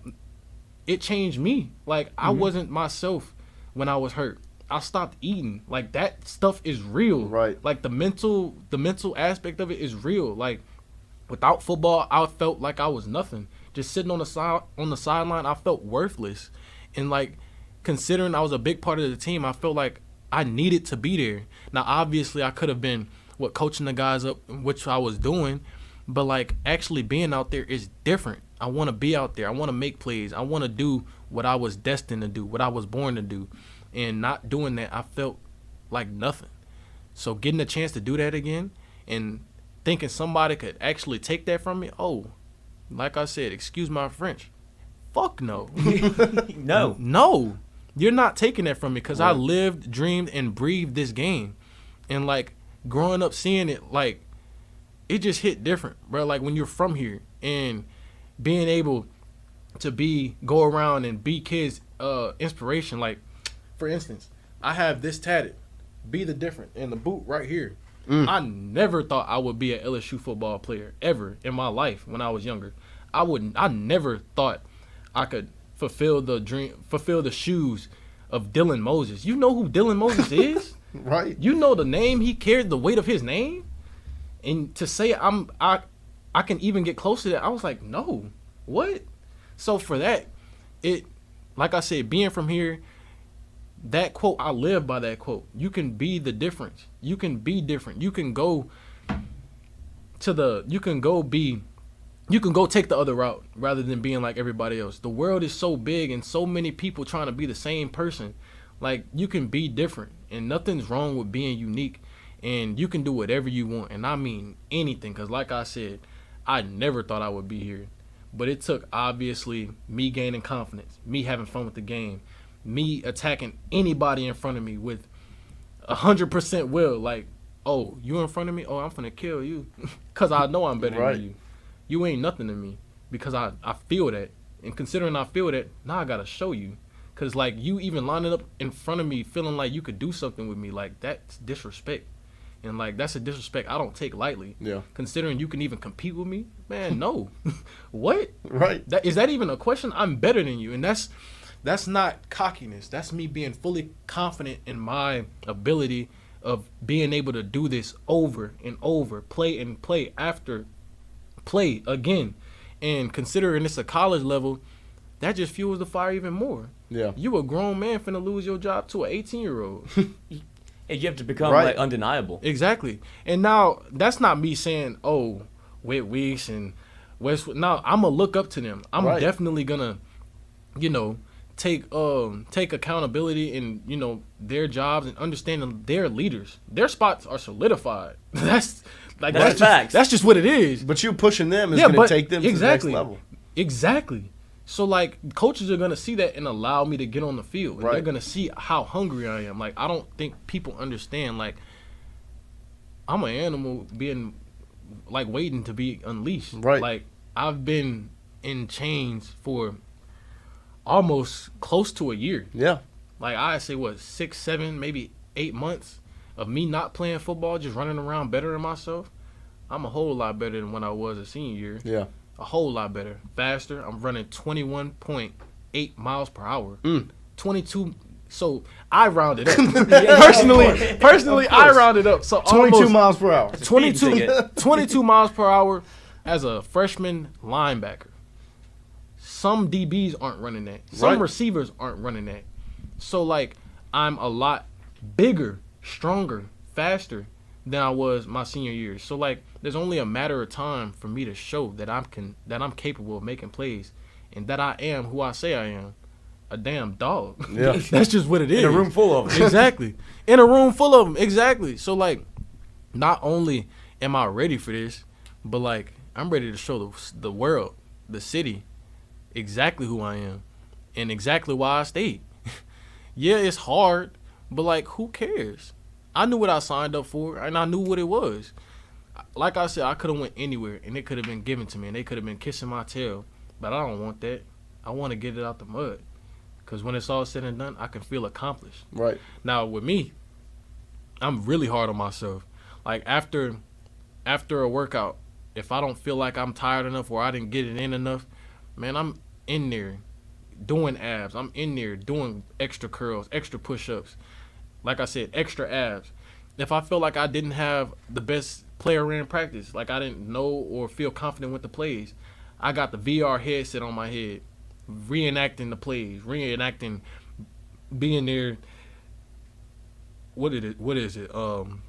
it changed me. Like, I wasn't myself when I was hurt. I stopped eating. Like, that stuff is real. Right. Like, the mental aspect of it is real. Like, without football, I felt like I was nothing. Just sitting on the sideline, I felt worthless. And, like, considering I was a big part of the team, I felt like I needed to be there. Now, obviously, I could have been coaching the guys up, which I was doing, but, like, actually being out there is different. I want to be out there. I want to make plays. I want to do what I was destined to do, what I was born to do. And not doing that, I felt like nothing. So getting a chance to do that again and thinking somebody could actually take that from me, oh, like I said, excuse my French. Fuck no. No. No. You're not taking that from me because I Right. lived, dreamed, and breathed this game. And, like, growing up seeing it, like, it just hit different, bro. Like, when you're from here and being able to go around and be kids' inspiration. Like, for instance, I have this tatted, be the different, in the boot right here. I never thought I would be an LSU football player ever in my life when I was younger. I never thought I could fulfill the shoes of Keylan Moses. You know who Keylan Moses is? Right. You know the name he carried, the weight of his name? And to say I can even get close to that, I was like, no. What? So for that, like I said, being from here, that quote, I live by that quote. You can be the difference. You can be different. You can go take the other route rather than being like everybody else. The world is so big and so many people trying to be the same person. Like, you can be different and nothing's wrong with being unique, and you can do whatever you want. And I mean anything, because like I said, I never thought I would be here. But it took, obviously, me gaining confidence, me having fun with the game, me attacking anybody in front of me with 100% will. Like, oh, you in front of me? Oh, I'm finna kill you. Because I know I'm better than you. You ain't nothing to me. Because I feel that. And considering I feel that, now I got to show you. Because, like, you even lining up in front of me feeling like you could do something with me, like, that's disrespect. And, like, that's a disrespect I don't take lightly. Yeah. Considering you can even compete with me, man, no. What? Right. Is that even a question? I'm better than you. And that's not cockiness. That's me being fully confident in my ability of being able to do this over and over, play and play after play again. And considering it's a college level, that just fuels the fire even more. Yeah. You a grown man finna lose your job to an 18-year-old. And you have to become Right. like undeniable. Exactly. And now that's not me saying, oh, Whit Weeks and Westwood. No, I'm gonna look up to them. I'm Right. definitely gonna, take accountability in, their jobs and understanding their leaders. Their spots are solidified. That's facts. That's just what it is. But you pushing them is going to take them to the next level. Exactly. So, like, coaches are going to see that and allow me to get on the field. And Right. they're going to see how hungry I am. Like, I don't think people understand, like, I'm an animal being, like, waiting to be unleashed. Right. Like, I've been in chains for almost close to a year. Yeah. Like, I say, 6, 7, maybe 8 months of me not playing football, just running around bettering myself. I'm a whole lot better than when I was a senior year. Yeah. A whole lot better. Faster. I'm running 21.8 miles per hour. 22. So I rounded up. Personally, I rounded up. So 22 almost miles per hour. 22 miles per hour as a freshman linebacker. Some DBs aren't running that. Some Right. receivers aren't running that. So, like, I'm a lot bigger, stronger, faster than I was my senior year. So, like, there's only a matter of time for me to show that I'm capable of making plays and that I am who I say I am, a damn dog. Yeah. That's just what it is. In a room full of them. Exactly. In a room full of them. Exactly. So, like, not only am I ready for this, but, like, I'm ready to show the world, the city, exactly who I am and exactly why I stayed. Yeah, it's hard, but, like, who cares? I knew what I signed up for, and I knew what it was. Like I said, I could have went anywhere, and it could have been given to me, and they could have been kissing my tail. But I don't want that. I want to get it out the mud. Because when it's all said and done, I can feel accomplished. Right. Now, with me, I'm really hard on myself. Like, after a workout, if I don't feel like I'm tired enough or I didn't get it in enough, man, I'm in there doing abs. I'm in there doing extra curls, extra push-ups. Like I said, extra abs. If I feel like I didn't have the best player in practice, like I didn't know or feel confident with the plays, I got the VR headset on my head, reenacting the plays, reenacting being there. What is it?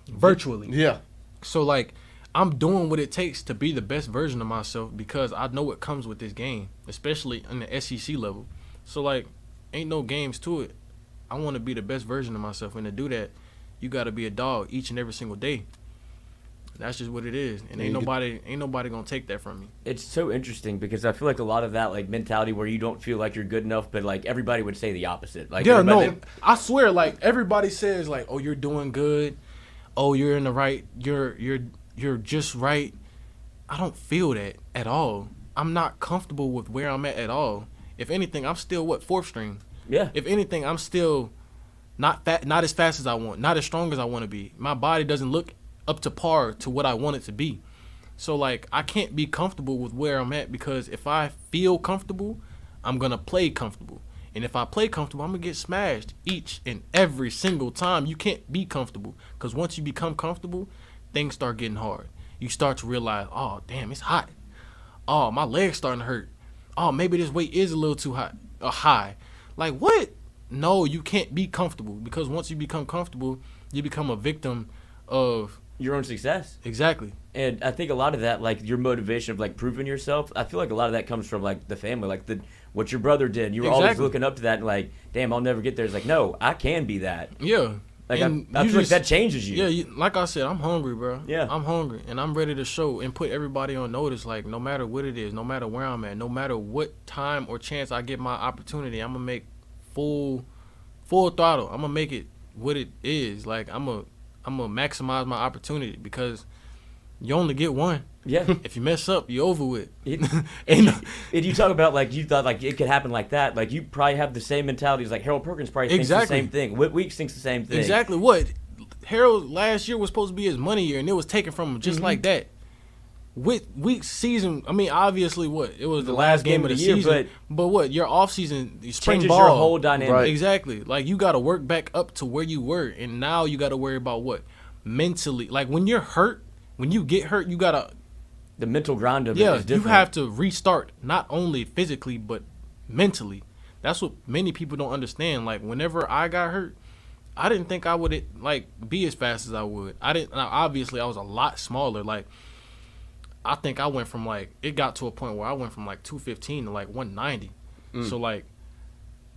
Virtually. Yeah. So, like, I'm doing what it takes to be the best version of myself because I know what comes with this game, especially in the SEC level. So, like, ain't no games to it. I want to be the best version of myself, and to do that, you got to be a dog each and every single day. That's just what it is, and ain't nobody gonna take that from me. It's so interesting because I feel like a lot of that like mentality where you don't feel like you're good enough, but like everybody would say the opposite. Like I swear, like everybody says, like, oh, you're doing good, oh, you're in the right, you're just right. I don't feel that at all. I'm not comfortable with where I'm at all. If anything, I'm still fourth string. Yeah. If anything, I'm still not as fast as I want, not as strong as I want to be. My body doesn't look up to par to what I want it to be. So like I can't be comfortable with where I'm at, because if I feel comfortable, I'm gonna play comfortable. And if I play comfortable, I'm gonna get smashed each and every single time. You can't be comfortable, because once you become comfortable, things start getting hard. You start to realize, oh damn, it's hot. Oh, my leg's starting to hurt. Oh, maybe this weight is a little too high. Like what? No, you can't be comfortable, because once you become comfortable, you become a victim of your own success. Exactly. And I think a lot of that, like your motivation of like proving yourself, I feel like a lot of that comes from like the family, like what your brother did. You were always looking up to that and like, damn, I'll never get there. It's like, no, I can be that. Yeah. Like I feel like that changes you. Yeah, like I said, I'm hungry, bro. Yeah. I'm hungry, and I'm ready to show and put everybody on notice, like no matter what it is, no matter where I'm at, no matter what time or chance I get my opportunity, I'm going to make full throttle. I'm going to make it what it is. Like I'm gonna maximize my opportunity, because you only get one. Yeah. If you mess up, you're over with. And you talk about like you thought like it could happen like that. Like you probably have the same mentality as like Harold Perkins probably thinks the same thing. Whit Weeks thinks the same thing. Exactly. What Harold last year was supposed to be his money year, and it was taken from him just like that. With Weeks' season, I mean, obviously, it was the last game of the year, season, but what your off season, spring changes ball, your whole dynamic. Right. Exactly. Like you got to work back up to where you were, and now you got to worry about what mentally. Like when you're hurt, when you get hurt, you gotta the mental grind of it is different. You have to restart, not only physically but mentally. That's what many people don't understand. Like whenever I got hurt, I didn't think I would like be as fast as I would. Obviously I was a lot smaller. Like I think I went from like, it got to a point where I went from like 215 to like 190. So like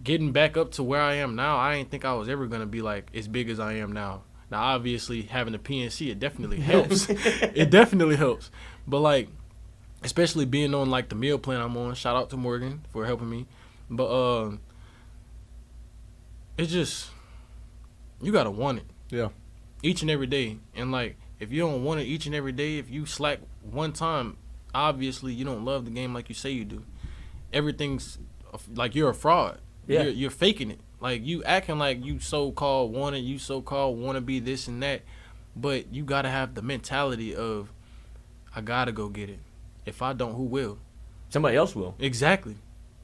getting back up to where I am now, I didn't think I was ever gonna be like as big as I am now. Now obviously having a PNC, it definitely helps. It definitely helps. But like, especially being on like the meal plan I'm on, shout out to Morgan for helping me. But it's just, you gotta want it. Yeah. Each and every day. And like, if you don't want it each and every day, if you slack one time, obviously you don't love the game like you say you do. Everything's like you're a fraud. Yeah. You're faking it. Like you acting like you so-called want it, you so-called want to be this and that. But you gotta have the mentality of, I gotta go get it. If I don't, who will? Somebody else will. Exactly.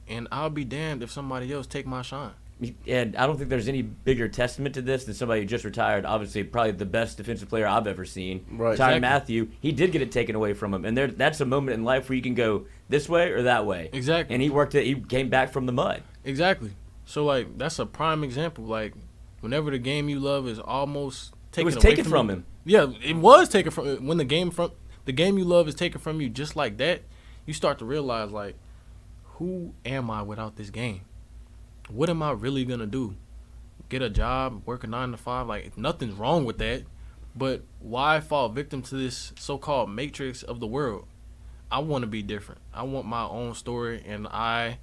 And I'll be damned if somebody else take my shine. And I don't think there's any bigger testament to this than somebody who just retired. Obviously, probably the best defensive player I've ever seen. Right. Tyrann Mathieu. He did get it taken away from him, and that's a moment in life where you can go this way or that way. Exactly. And he worked it. He came back from the mud. Exactly. So like that's a prime example. Like whenever the game you love is almost taken away from him. Yeah, it was taken from when the game you love is taken from you just like that. You start to realize like, who am I without this game? What am I really gonna do? Get a job, work a 9 to 5? Like nothing's wrong with that, but why fall victim to this so-called matrix of the world? I want to be different. I want my own story, and I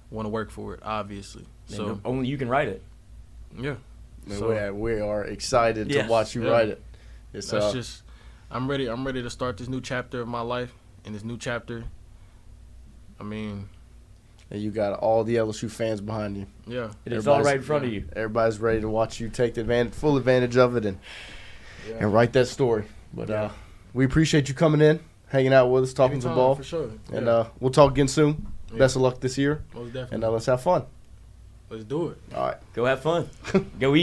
want to work for it. Obviously, so only you can write it. Yeah. So we are excited to watch you write it. That's just, I'm ready to start this new chapter of my life, and this new chapter, I mean. And you got all the LSU fans behind you. Yeah. It's all right in front of you. Everybody's ready to watch you take the full advantage of it and write that story. But we appreciate you coming in, hanging out with us, talking some ball. For sure. And we'll talk again soon. Yeah. Best of luck this year. Most definitely. And let's have fun. Let's do it. All right. Go have fun. Go eat.